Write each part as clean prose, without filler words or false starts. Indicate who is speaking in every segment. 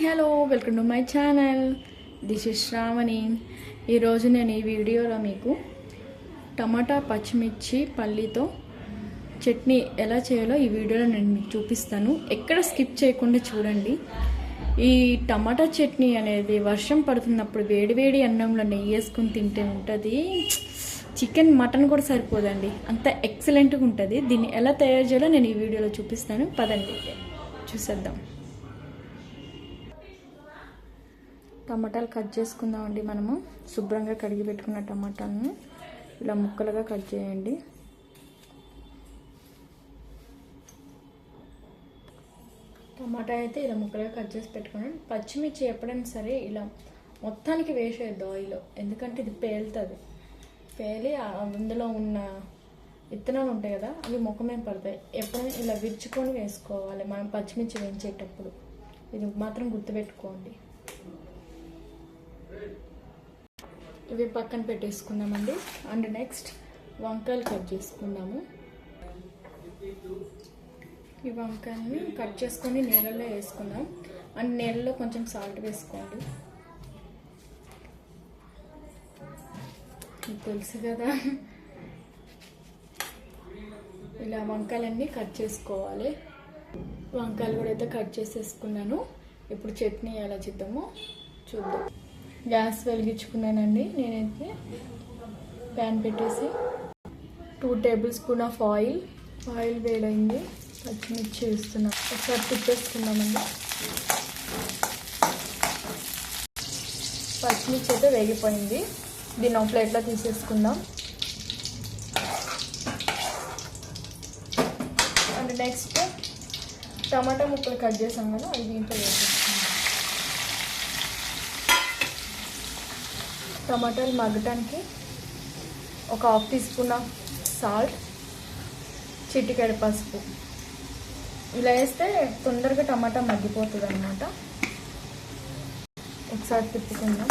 Speaker 1: Hello welcome to my channel. This is Shravani. ఈరోజు నేను ఈ వీడియోలో మీకు టమాటా పచ్చిమిర్చి పల్లీతో చట్నీ ఎలా చేయాలో ఈ వీడియోలో నేను మీకు చూపిస్తాను. ఎక్కడ స్కిప్ చేయకుండా చూడండి. ఈ టమాటా చట్నీ అనేది వర్షం పడుతున్నప్పుడు వేడివేడి అన్నంలో నెయ్యి వేసుకుని తింటే ఉంటుంది. చికెన్ మటన్ కూడా సరిపోదండి, అంత ఎక్సలెంట్గా ఉంటుంది. దీన్ని ఎలా తయారు చేయాలో నేను ఈ వీడియోలో చూపిస్తాను. పదండి చూసేద్దాం. టమాటాలు కట్ చేసుకుందామండి. మనము శుభ్రంగా కడిగి పెట్టుకున్న టమాటాలను ఇలా ముక్కలుగా కట్ చేయండి. టమాటా అయితే ఇలా ముక్కలుగా కట్ చేసి పెట్టుకున్నాను. పచ్చిమిర్చి ఎప్పుడైనా సరే ఇలా మొత్తానికి వేసేయద్దు ఆయిల్లో, ఎందుకంటే ఇది పేలుతుంది. పేలి అందులో ఉన్న విత్తనాలు ఉంటాయి కదా, అవి ముఖమే పడతాయి. ఎప్పుడైనా ఇలా విరుచుకొని వేసుకోవాలి మనం పచ్చిమిర్చి వేయించేటప్పుడు. ఇది మాత్రం గుర్తుపెట్టుకోండి. ఇవి పక్కన పెట్టేసుకుందామండి. అండ్ నెక్స్ట్ వంకాయలు కట్ చేసుకుందాము. ఈ వంకాయని కట్ చేసుకొని నీళ్ళల్లో వేసుకుందాం. అండ్ నీళ్ళలో కొంచెం సాల్ట్ వేసుకోండి. మీకు తెలుసు కదా, ఇలా వంకాయలన్నీ కట్ చేసుకోవాలి. వంకాయలు కూడా అయితే కట్ చేసేసుకున్నాను. ఇప్పుడు చట్నీ ఎలా చేద్దామో చూద్దాం. గ్యాస్ వెలిగించుకున్నానండి. నేనైతే ప్యాన్ పెట్టేసి 2 టేబుల్ స్పూన్ ఆఫ్ ఆయిల్ వేడైంది. పచ్చిమిర్చి వేస్తున్నాం. ఒకసారి తిప్పేసుకున్నామండి. పచ్చిమిర్చి అయితే వేగిపోయింది. దీన్ని ఒక ప్లేట్లో తీసేసుకుందాం. అండ్ నెక్స్ట్ టమాటా ముక్కలు కట్ చేసాం కదా, అవి దీంట్లో వేసేసుకుందాం. టమాటాలు మగ్గటానికి ఒక 1/2 టీ స్పూన్ ఆఫ్ సాల్ట్, చిటికెడు పసుపు ఇలా వేస్తే తొందరగా టమాటా మగ్గిపోతుంది అన్నమాట. ఒకసారి తిప్పుకుందాం.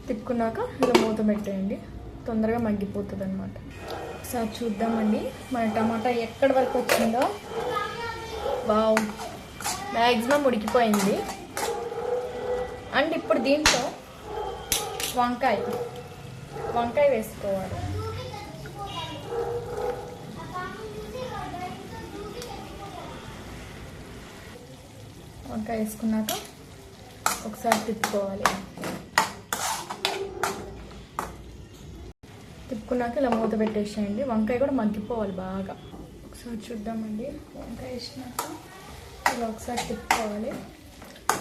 Speaker 1: తిప్పుకున్నాక ఇలా మూత పెట్టేయండి, తొందరగా మగ్గిపోతుంది అన్నమాట. ఒకసారి చూద్దామండి మన టమాటా ఎక్కడి వరకు వచ్చిందో. వావ్, మ్యాక్సిమం ఉడికిపోయింది. అండ్ ఇప్పుడు దీంట్లో వంకాయ వేసుకోవాలి. వంకాయ వేసుకున్నాక ఒకసారి తిప్పుకోవాలి. తిప్పుకున్నాక ఇలా మూత పెట్టేసేయండి. వంకాయ కూడా మగ్గిపోవాలి బాగా. ఒకసారి చూద్దామండి. వంకాయ వేసినాక ఇలా ఒకసారి తిప్పుకోవాలి.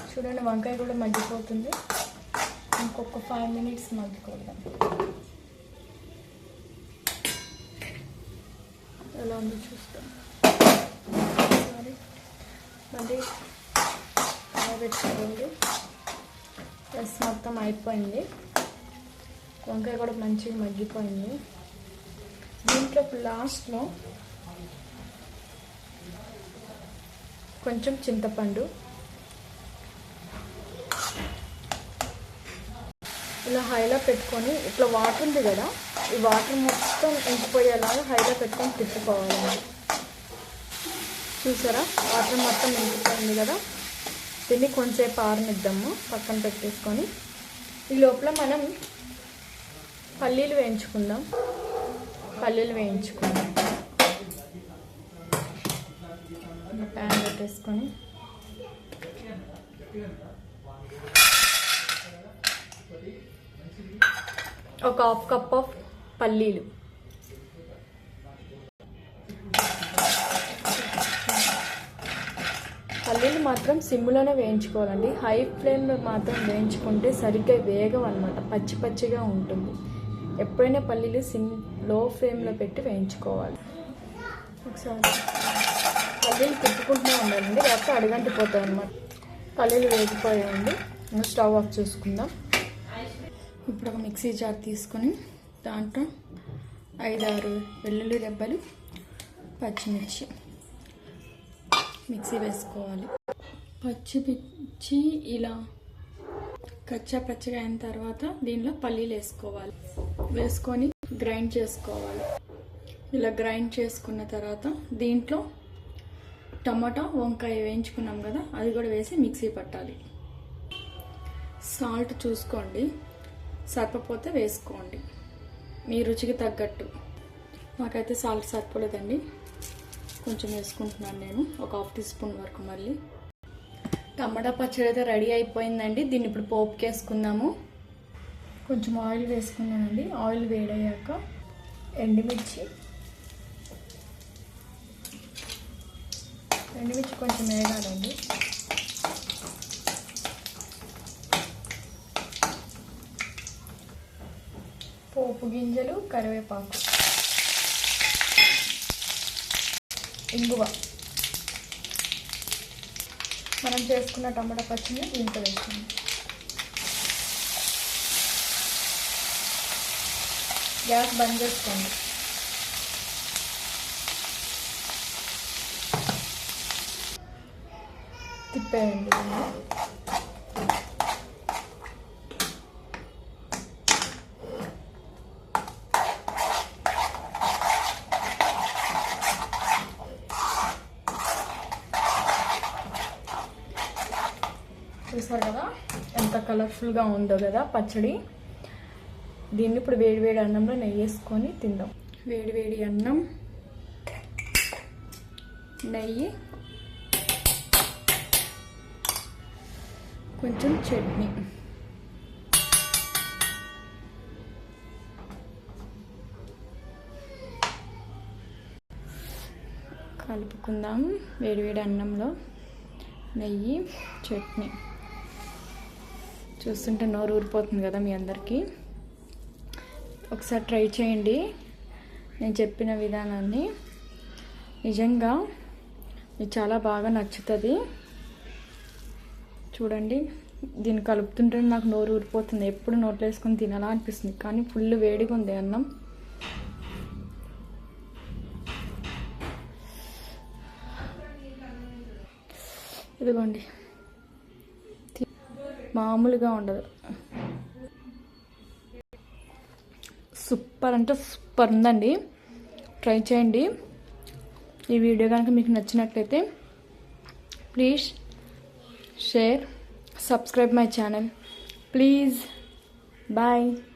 Speaker 1: చూడండి, వంకాయ కూడా మగ్గిపోతుంది. ఇంకొక 5 మినిట్స్ మగ్గిపోదాం. ఎలా ఉందో చూస్తాం. సారీ, మళ్ళీ పెట్టుకోండి. ప్లస్ మొత్తం అయిపోయింది. వంకాయ కూడా మంచిగా మగ్గిపోయింది. దీంట్లో లాస్ట్లో కొంచెం చింతపండు ఇలా హైలో పెట్టుకొని, ఇట్లా వాటర్ ఉంది కదా, ఈ వాటర్ మొత్తం ఇంకిపోయేలాగా హైలో పెట్టుకొని తిప్పుకోవాలి. చూసారా, వాటర్ మొత్తం ఇంకిపోయింది కదా. దీన్ని కొంచెంసేపు ఆరనిద్దాము, పక్కన పెట్టేసుకొని. ఈ లోపల మనం పల్లీలు వేయించుకుందాం. ప్యాన్ పెట్టేసుకొని ఒక 1/2 కప్ ఆఫ్ పల్లీలు, మాత్రం సిమ్లోనే వేయించుకోవాలండి. హై ఫ్లేమ్లో మాత్రం వేయించుకుంటే సరిగ్గా వేగం అన్నమాట, పచ్చిగా ఉంటుంది. ఎప్పుడైనా పల్లీలు లో ఫ్లేమ్లో పెట్టి వేయించుకోవాలి. ఒకసారి పల్లీలు తిప్పుకుంటూనే ఉండాలండి, లేకపోతే అడుగంటిపోతాయి అన్నమాట. పల్లీలు వేగిపోయాయండి. స్టవ్ ఆఫ్ చేసుకుందాం. ఇప్పుడు ఒక మిక్సీ జార్ తీసుకొని దాంట్లో 5-6 వెల్లుల్లి రెబ్బలు, పచ్చిమిర్చి మిక్సీ వేసుకోవాలి. పచ్చిమిర్చి ఇలా కచ్చా పచ్చగా అయిన తర్వాత దీనిలో పల్లీలు వేసుకోవాలి. వేసుకొని గ్రైండ్ చేసుకోవాలి. ఇలా గ్రైండ్ చేసుకున్న తర్వాత దీంట్లో టమాటా వంకాయ వేయించుకున్నాం కదా, అది కూడా వేసి మిక్సీ పట్టాలి. సాల్ట్ చూసుకోండి, సరిపోతే వేసుకోండి మీ రుచికి తగ్గట్టు. నాకైతే సాల్ట్ సరిపోలేదండి, కొంచెం వేసుకుంటున్నాను నేను, ఒక 1/2 టీ స్పూన్ వరకు. మళ్ళీ టమాటా పచ్చడి అయితే రెడీ అయిపోయిందండి. దీన్ని ఇప్పుడు పోపుకి వేసుకుందాము. కొంచెం ఆయిల్ వేసుకున్నానండి. ఆయిల్ వేడయ్యాక ఎండుమిర్చి కొంచెం వేగాలండి. పోపు గింజలు, కరివేపాకు, ఇంగువ, మనం చేసుకున్న టమాటా పచ్చిని దీంట్లో వేసుకుందాం. గ్యాస్ బంద్ చేసుకోండి. తిప్పేయండి. చూసారు కదా ఎంత కలర్ఫుల్గా ఉందో కదా పచ్చడి. దీన్ని ఇప్పుడు వేడివేడి అన్నంలో నెయ్యి వేసుకొని తిందాం. వేడివేడి అన్నం, నెయ్యి, కొంచెం చట్నీ. కలుపుకుందాం. వేడివేడి అన్నంలో నెయ్యి, చట్నీ. చూస్తుంటే నోరు ఊరిపోతుంది కదా మీ అందరికీ. ఒకసారి ట్రై చేయండి నేను చెప్పిన విధానాన్ని. నిజంగా మీకు చాలా బాగా నచ్చుతుంది. చూడండి, దీన్ని కలుపుతుంటే నాకు నోరు ఊరిపోతుంది. ఎప్పుడు నోట్లో వేసుకొని తినాలా అనిపిస్తుంది, కానీ ఫుల్ వేడిగా ఉంది అన్నం. ఇదిగోండి, మామూలుగా ఉండదు. సూపర్ అంటే సూపర్ ఉందండి. ట్రై చేయండి. ఈ వీడియో కనుక మీకు నచ్చినట్లయితే please share, subscribe my channel, please. Bye.